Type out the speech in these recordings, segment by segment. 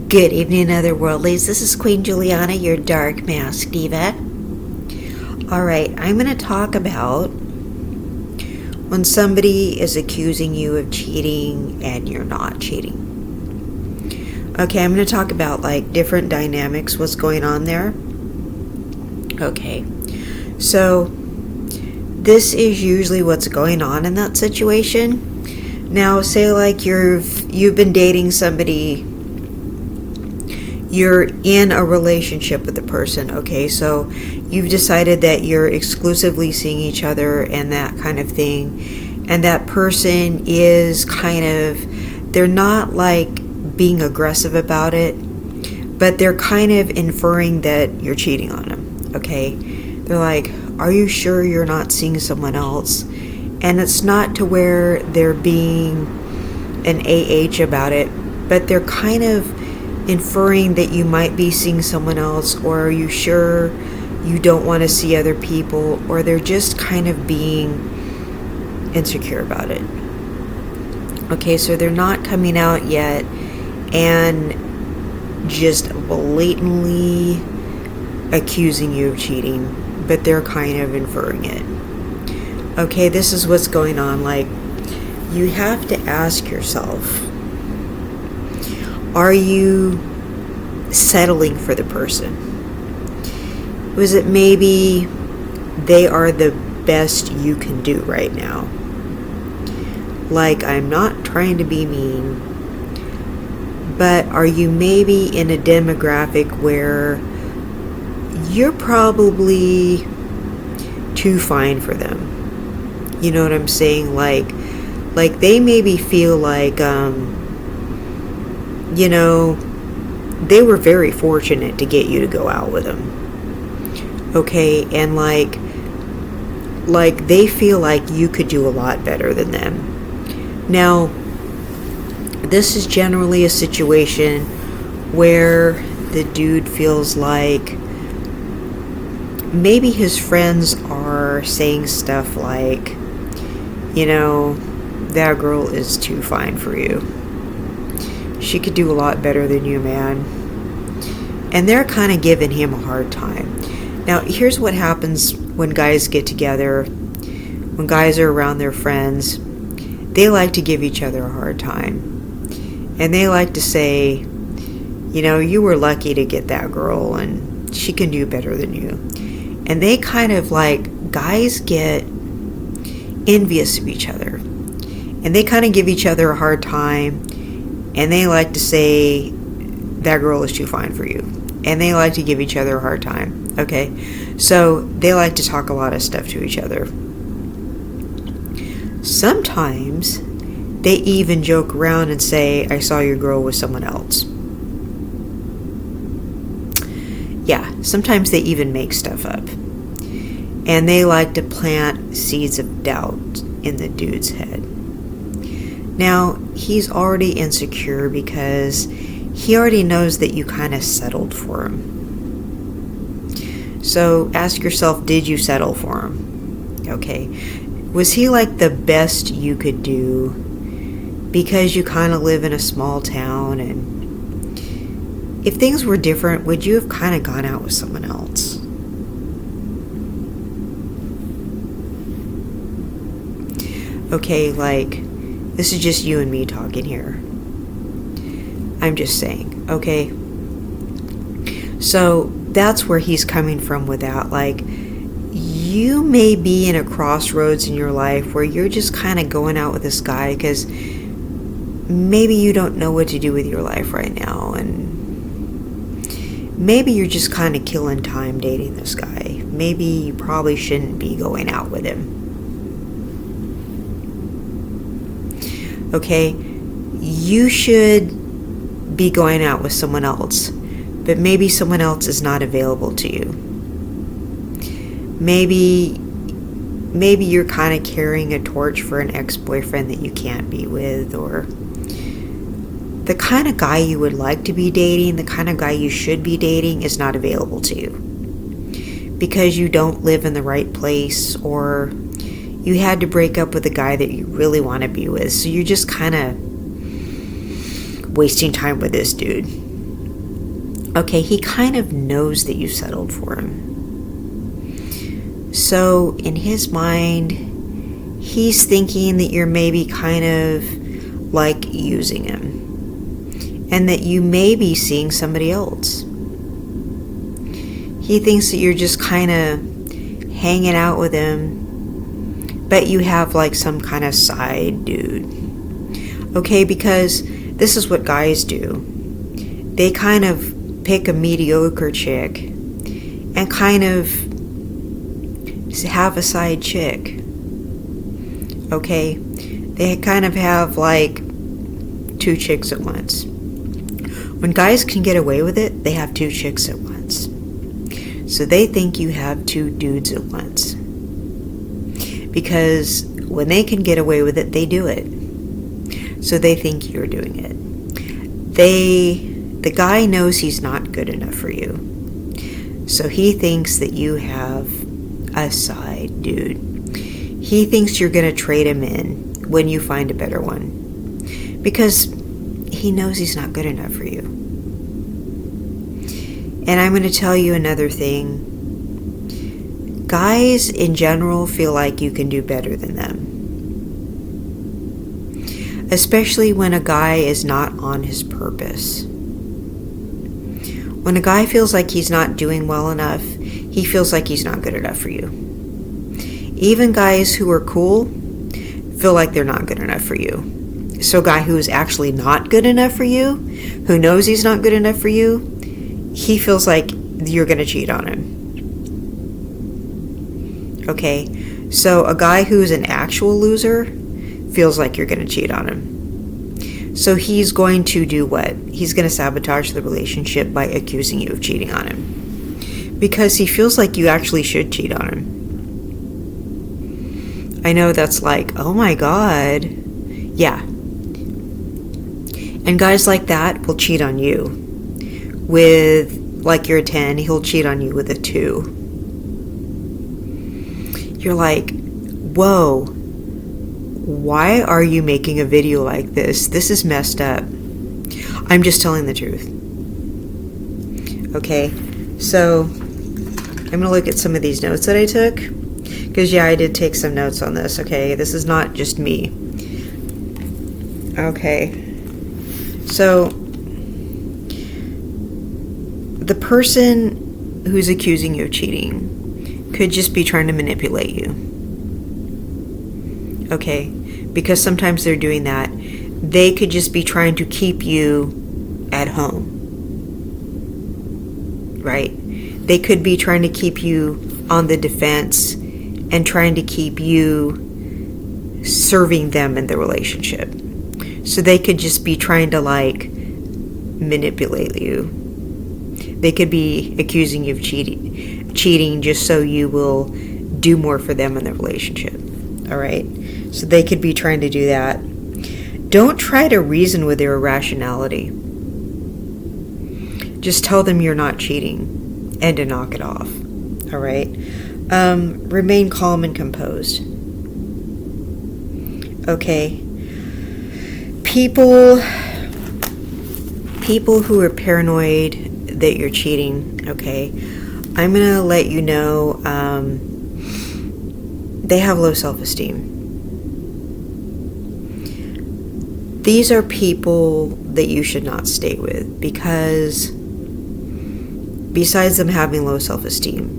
Good evening, otherworldlies. This is Queen Juliana, your dark mask diva. Alright, I'm going to talk about when somebody is accusing you of cheating and you're not cheating. Okay, I'm going to talk about different dynamics, what's going on there. Okay, so this is usually what's going on in that situation. Now, say you've been dating somebody, you're in a relationship with the person, okay, so you've decided that you're exclusively seeing each other and that kind of thing, and that person is they're not being aggressive about it, but they're kind of inferring that you're cheating on them, okay? They're like, are you sure you're not seeing someone else? And it's not to where they're being an AH about it, but they're kind of inferring that you might be seeing someone else, or are you sure you don't want to see other people, or they're just kind of being insecure about it. Okay, so they're not coming out yet and just blatantly accusing you of cheating, but they're kind of inferring it. Okay, this is what's going on. You have to ask yourself, are you settling for the person? Was it maybe they are the best you can do right now? I'm not trying to be mean, but are you maybe in a demographic where you're probably too fine for them? You know what I'm saying? They maybe feel they were very fortunate to get you to go out with them. Okay, and they feel like you could do a lot better than them. Now, this is generally a situation where the dude feels like maybe his friends are saying stuff like, that girl is too fine for you. She could do a lot better than you, man. And they're kind of giving him a hard time. Now, here's what happens when guys get together. When guys are around their friends, they like to give each other a hard time. And they like to say, you were lucky to get that girl, and she can do better than you. And they kind of guys get envious of each other. And they kind of give each other a hard time. And they like to say, that girl is too fine for you. And they like to give each other a hard time. Okay? So they like to talk a lot of stuff to each other. Sometimes they even joke around and say, I saw your girl with someone else. Yeah, sometimes they even make stuff up. And they like to plant seeds of doubt in the dude's head. Now, he's already insecure because he already knows that you kind of settled for him. So ask yourself, did you settle for him? Okay. Was he the best you could do because you kind of live in a small town? And if things were different, would you have kind of gone out with someone else? Okay, this is just you and me talking here. I'm just saying, okay? So that's where he's coming from with that. You may be in a crossroads in your life where you're just kind of going out with this guy because maybe you don't know what to do with your life right now, and maybe you're just kind of killing time dating this guy. Maybe you probably shouldn't be going out with him. Okay, you should be going out with someone else, but maybe someone else is not available to you. Maybe you're kind of carrying a torch for an ex-boyfriend that you can't be with, or the kind of guy you would like to be dating, the kind of guy you should be dating is not available to you because you don't live in the right place, or you had to break up with a guy that you really want to be with, so you're just kind of wasting time with this dude. Okay, he kind of knows that you settled for him. So in his mind, he's thinking that you're maybe kind of like using him, and that you may be seeing somebody else. He thinks that you're just kind of hanging out with him, but you have like some kind of side dude. Okay, because this is what guys do. They kind of pick a mediocre chick and kind of have a side chick. Okay, they kind of have like 2 chicks at once. When guys can get away with it, they have 2 chicks at once. So they think you have 2 dudes at once. Because when they can get away with it, they do it. So they think you're doing it. The guy knows he's not good enough for you. So he thinks that you have a side dude. He thinks you're going to trade him in when you find a better one. Because he knows he's not good enough for you. And I'm going to tell you another thing. Guys in general feel like you can do better than them. Especially when a guy is not on his purpose. When a guy feels like he's not doing well enough, he feels like he's not good enough for you. Even guys who are cool feel like they're not good enough for you. So a guy who is actually not good enough for you, who knows he's not good enough for you, he feels like you're going to cheat on him. Okay, so a guy who's an actual loser feels like you're going to cheat on him. So he's going to do what? He's going to sabotage the relationship by accusing you of cheating on him. Because he feels like you actually should cheat on him. I know that's like, oh my God. Yeah. And guys like that will cheat on you. With, like you're a 10, he'll cheat on you with a 2. You're like, whoa, why are you making a video like this? This is messed up. I'm just telling the truth. Okay, so I'm going to look at some of these notes that I took. Because, yeah, I did take some notes on this, okay? This is not just me. Okay. So, the person who's accusing you of cheating could just be trying to manipulate you. Okay? Because sometimes they're doing that. They could just be trying to keep you at home. Right? They could be trying to keep you on the defense and trying to keep you serving them in the relationship. So they could just be trying to like manipulate you. They could be accusing you of cheating just so you will do more for them in the relationship. All right? So they could be trying to do that. Don't try to reason with their irrationality. Just tell them you're not cheating and to knock it off. All right? Remain calm and composed. Okay. People who are paranoid that you're cheating, okay, I'm going to let you know they have low self-esteem. These are people that you should not stay with because besides them having low self-esteem,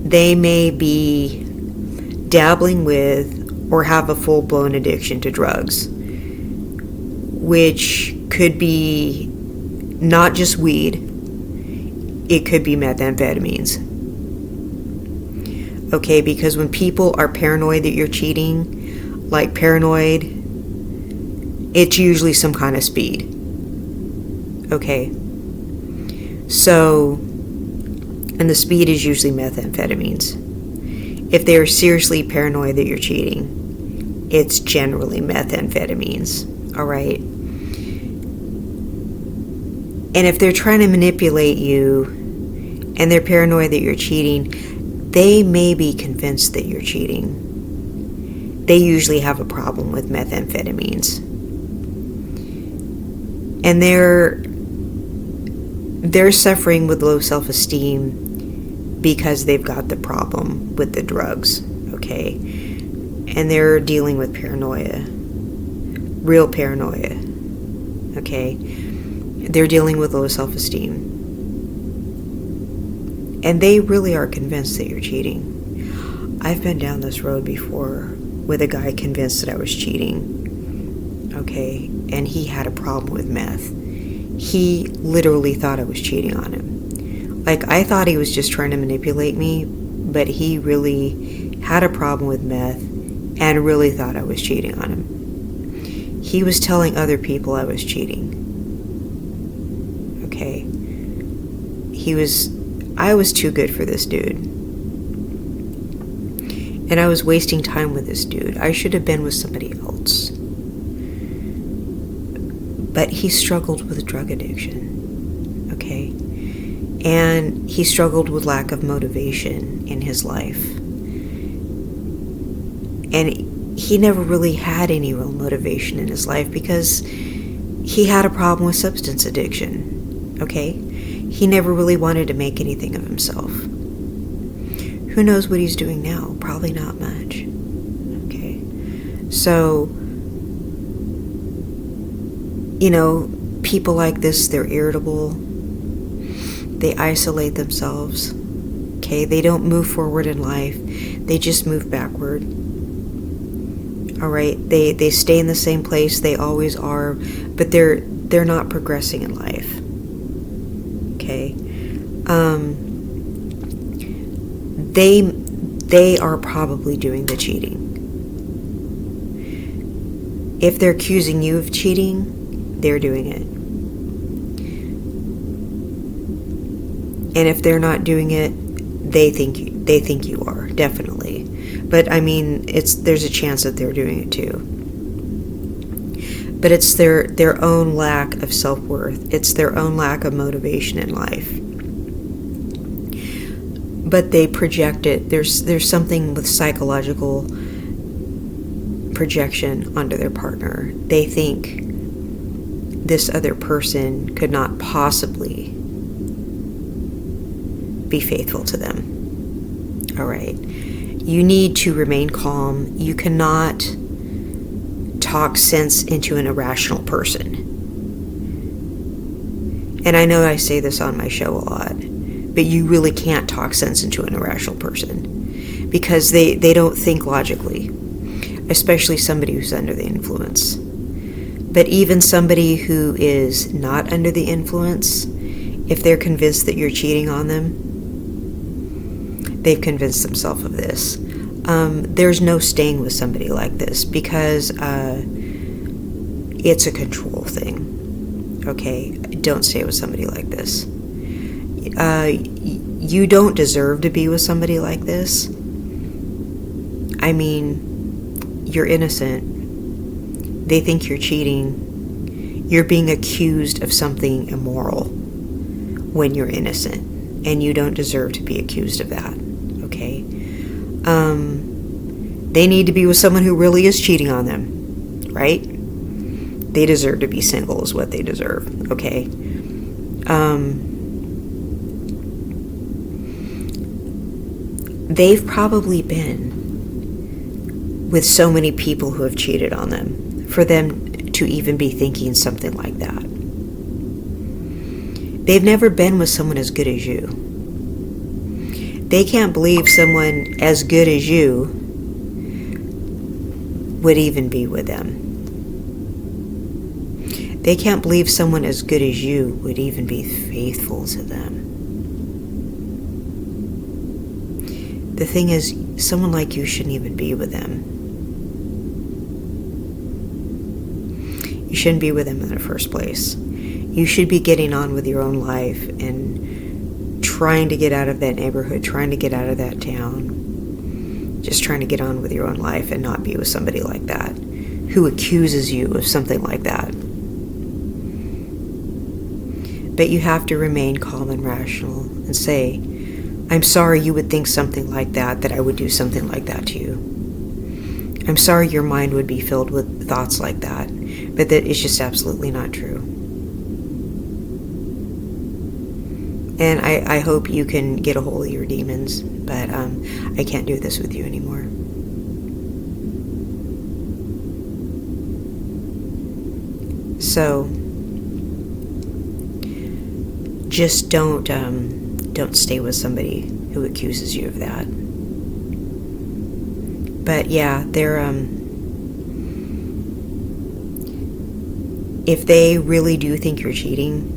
they may be dabbling with or have a full-blown addiction to drugs, which could be not just weed, it could be methamphetamines. Okay, because when people are paranoid that you're cheating, like paranoid, it's usually some kind of speed. Okay. So, and the speed is usually methamphetamines. If they are seriously paranoid that you're cheating, it's generally methamphetamines. All right. And if they're trying to manipulate you and they're paranoid that you're cheating, they may be convinced that you're cheating. They usually have a problem with methamphetamines. And they're suffering with low self-esteem because they've got the problem with the drugs, okay? And they're dealing with paranoia, real paranoia, okay? They're dealing with low self-esteem. And they really are convinced that you're cheating. I've been down this road before with a guy convinced that I was cheating, okay? And he had a problem with meth. He literally thought I was cheating on him. Like, I thought he was just trying to manipulate me, but he really had a problem with meth and really thought I was cheating on him. He was telling other people I was cheating. Okay? I was too good for this dude. And I was wasting time with this dude. I should have been with somebody else. But he struggled with drug addiction, okay? And he struggled with lack of motivation in his life. And he never really had any real motivation in his life because he had a problem with substance addiction, okay? He never really wanted to make anything of himself. Who knows what he's doing now? Probably not much, okay? So, you know, people like this, they're irritable. They isolate themselves. Okay, they don't move forward in life. They just move backward. All right, they stay in the same place. They always are, but they're not progressing in life. Okay, they are probably doing the cheating. If they're accusing you of cheating, they're doing it. And if they're not doing it, they think you are, definitely. But I mean, there's a chance that they're doing it too. But it's their own lack of self-worth. It's their own lack of motivation in life. But they project it. There's something with psychological projection onto their partner. They think this other person could not possibly be faithful to them. All right. You need to remain calm. You cannot talk sense into an irrational person. And I know I say this on my show a lot, but you really can't talk sense into an irrational person because they don't think logically, especially somebody who's under the influence. But even somebody who is not under the influence, if they're convinced that you're cheating on them, they've convinced themselves of this. There's no staying with somebody like this because it's a control thing. Okay, don't stay with somebody like this. You don't deserve to be with somebody like this. I mean, you're innocent. They think you're cheating. You're being accused of something immoral when you're innocent, and you don't deserve to be accused of that. Okay? They need to be with someone who really is cheating on them, right? They deserve to be single is what they deserve, okay? They've probably been with so many people who have cheated on them for them to even be thinking something like that. They've never been with someone as good as you. They can't believe someone as good as you would even be with them. They can't believe someone as good as you would even be faithful to them. The thing is, someone like you shouldn't even be with them. You shouldn't be with them in the first place. You should be getting on with your own life and trying to get out of that neighborhood, trying to get out of that town. Just trying to get on with your own life and not be with somebody like that who accuses you of something like that. But you have to remain calm and rational and say, I'm sorry you would think something like that I would do something like that to you. I'm sorry your mind would be filled with thoughts like that, but that is just absolutely not true. And I hope you can get a hold of your demons, but I can't do this with you anymore. So just don't stay with somebody who accuses you of that. But yeah, they're if they really do think you're cheating,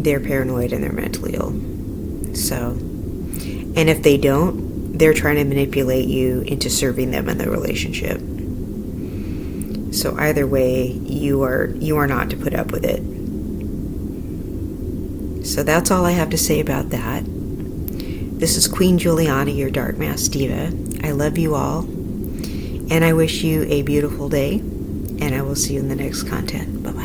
they're paranoid and they're mentally ill. So, and if they don't, they're trying to manipulate you into serving them in the relationship. So either way, you are not to put up with it. So that's all I have to say about that. This is Queen Juliana, your Dark Mask Diva. I love you all, and I wish you a beautiful day, and I will see you in the next content. Bye-bye.